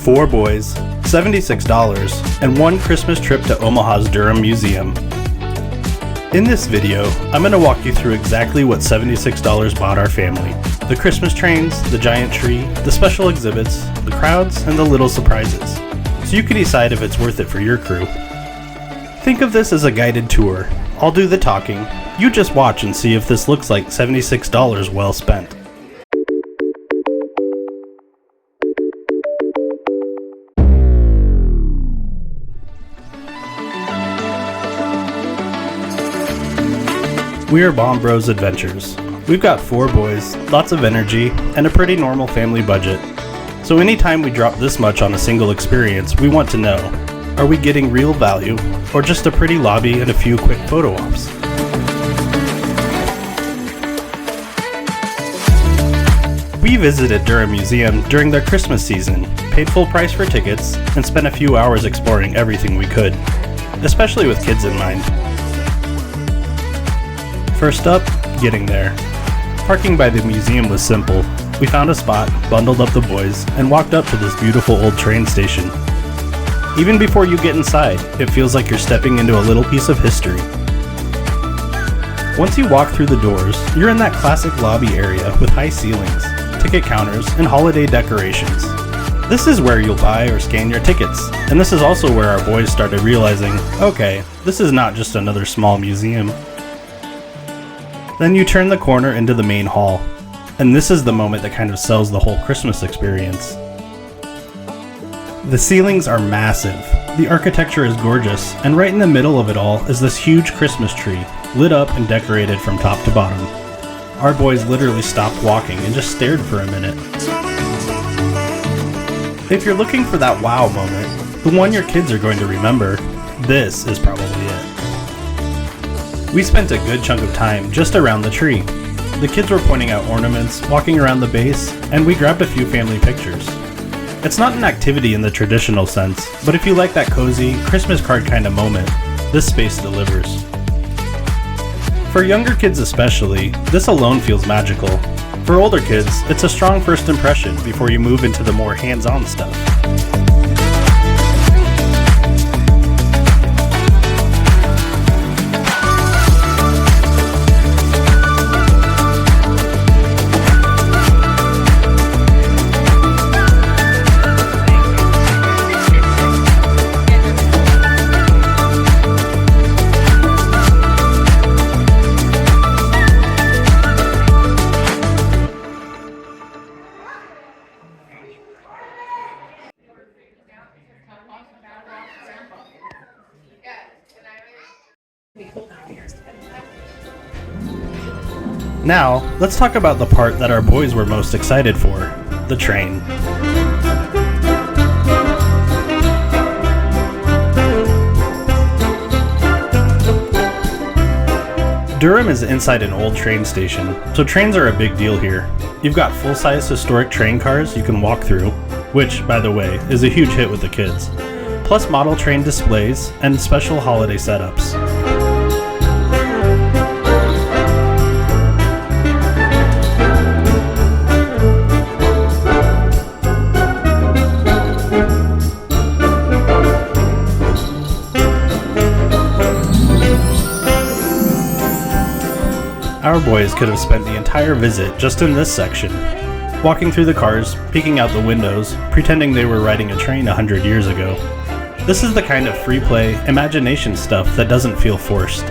4 boys, $76, and 1 Christmas trip to Omaha's Durham Museum. In this video, I'm going to walk you through exactly what $76 bought our family. The Christmas trains, the giant tree, the special exhibits, the crowds, and the little surprises. So you can decide if it's worth it for your crew. Think of this as a guided tour. I'll do the talking. You just watch and see if this looks like $76 well spent. We are Baum Bros Adventures. We've got 4 boys, lots of energy, and a pretty normal family budget. So anytime we drop this much on a single experience, we want to know, are we getting real value, or just a pretty lobby and a few quick photo ops? We visited Durham Museum during their Christmas season, paid full price for tickets, and spent a few hours exploring everything we could, especially with kids in mind. First up, getting there. Parking by the museum was simple. We found a spot, bundled up the boys, and walked up to this beautiful old train station. Even before you get inside, it feels like you're stepping into a little piece of history. Once you walk through the doors, you're in that classic lobby area with high ceilings, ticket counters, and holiday decorations. This is where you'll buy or scan your tickets, and this is also where our boys started realizing, okay, this is not just another small museum. Then you turn the corner into the main hall, and this is the moment that kind of sells the whole Christmas experience. The ceilings are massive, the architecture is gorgeous, and right in the middle of it all is this huge Christmas tree, lit up and decorated from top to bottom. Our boys literally stopped walking and just stared for a minute. If you're looking for that wow moment, the one your kids are going to remember, this is probably it. We spent a good chunk of time just around the tree. The kids were pointing out ornaments, walking around the base, and we grabbed a few family pictures. It's not an activity in the traditional sense, but if you like that cozy, Christmas card kind of moment, this space delivers. For younger kids especially, this alone feels magical. For older kids, it's a strong first impression before you move into the more hands-on stuff. Now, let's talk about the part that our boys were most excited for, the train. Durham is inside an old train station, so trains are a big deal here. You've got full-size historic train cars you can walk through, which, by the way, is a huge hit with the kids, plus model train displays and special holiday setups. Our boys could have spent the entire visit just in this section, walking through the cars, peeking out the windows, pretending they were riding a train 100 years ago. This is the kind of free play, imagination stuff that doesn't feel forced.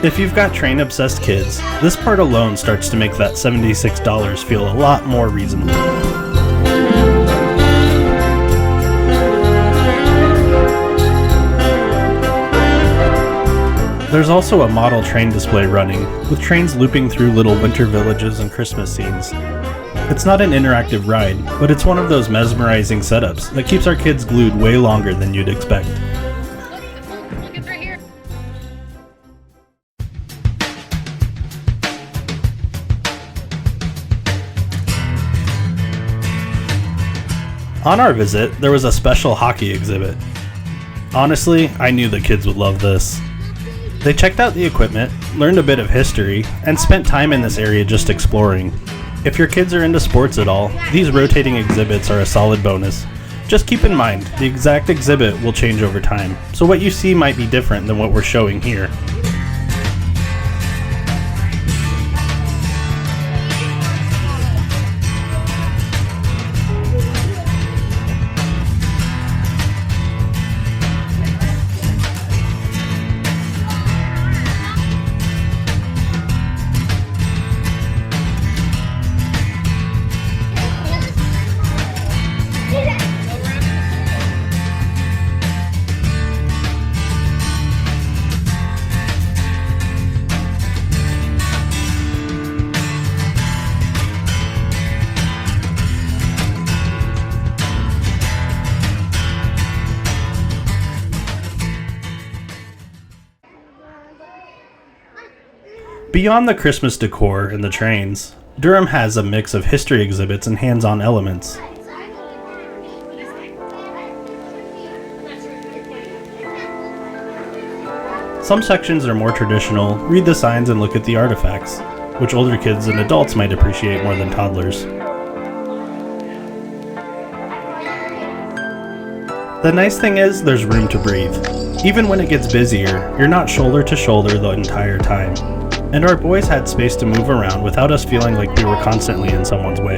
If you've got train-obsessed kids, this part alone starts to make that $76 feel a lot more reasonable. There's also a model train display running, with trains looping through little winter villages and Christmas scenes. It's not an interactive ride, but it's one of those mesmerizing setups that keeps our kids glued way longer than you'd expect. It's right here. On our visit, there was a special hockey exhibit. Honestly, I knew the kids would love this. They checked out the equipment, learned a bit of history, and spent time in this area just exploring. If your kids are into sports at all, these rotating exhibits are a solid bonus. Just keep in mind, the exact exhibit will change over time, so what you see might be different than what we're showing here. Beyond the Christmas decor and the trains, Durham has a mix of history exhibits and hands-on elements. Some sections are more traditional, read the signs and look at the artifacts, which older kids and adults might appreciate more than toddlers. The nice thing is, there's room to breathe. Even when it gets busier, you're not shoulder to shoulder the entire time. And our boys had space to move around without us feeling like we were constantly in someone's way.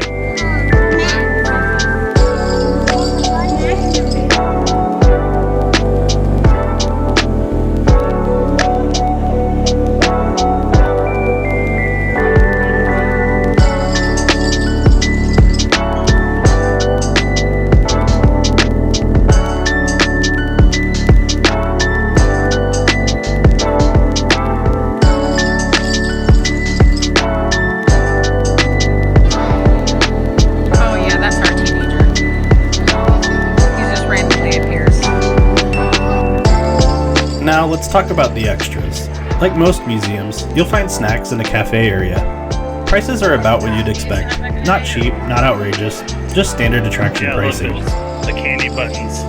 Now let's talk about the extras. Like most museums, you'll find snacks in a cafe area. Prices are about what you'd expect. Not cheap, not outrageous, just standard attraction pricing. The candy buttons.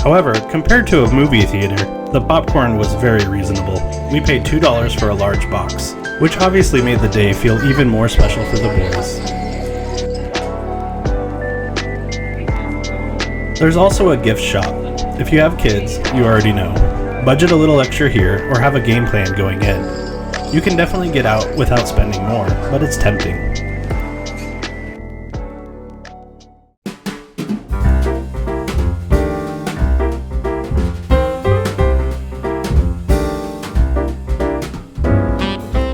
However, compared to a movie theater, the popcorn was very reasonable. We paid $2 for a large box, which obviously made the day feel even more special for the boys. There's also a gift shop. If you have kids, you already know. Budget a little extra here or have a game plan going in. You can definitely get out without spending more, but it's tempting.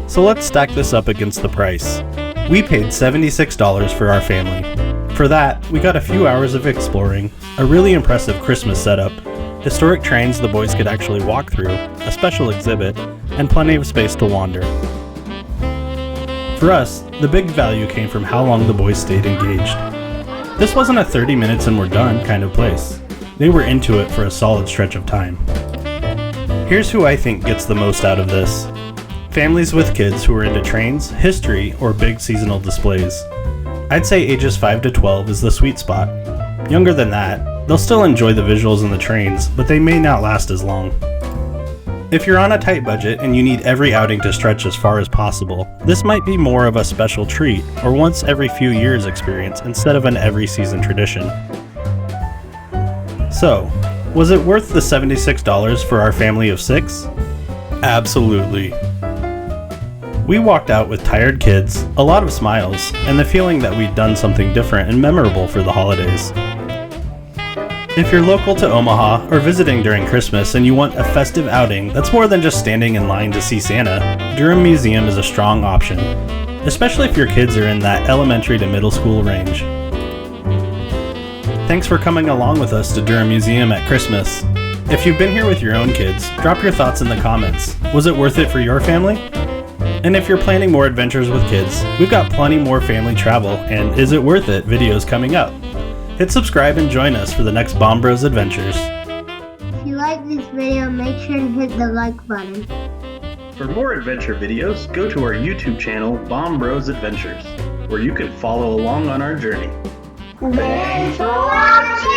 So let's stack this up against the price. We paid $76 for our family. For that, we got a few hours of exploring, a really impressive Christmas setup, historic trains the boys could actually walk through, a special exhibit, and plenty of space to wander. For us, the big value came from how long the boys stayed engaged. This wasn't a 30 minutes and we're done kind of place. They were into it for a solid stretch of time. Here's who I think gets the most out of this. Families with kids who are into trains, history, or big seasonal displays. I'd say ages 5 to 12 is the sweet spot. Younger than that, they'll still enjoy the visuals in the trains, but they may not last as long. If you're on a tight budget and you need every outing to stretch as far as possible, this might be more of a special treat or once every few years experience instead of an every season tradition. So, was it worth the $76 for our family of 6? Absolutely. We walked out with tired kids, a lot of smiles, and the feeling that we'd done something different and memorable for the holidays. If you're local to Omaha or visiting during Christmas and you want a festive outing that's more than just standing in line to see Santa, Durham Museum is a strong option, especially if your kids are in that elementary to middle school range. Thanks for coming along with us to Durham Museum at Christmas. If you've been here with your own kids, drop your thoughts in the comments. Was it worth it for your family? And if you're planning more adventures with kids, we've got plenty more family travel and Is It Worth It videos coming up. Hit subscribe and join us for the next Baum Bros adventures. If you like this video, make sure to hit the like button. For more adventure videos, go to our YouTube channel, Baum Bros Adventures, where you can follow along on our journey. Thanks for watching!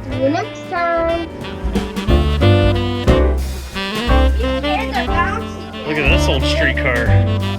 See you next time! Look at this old streetcar.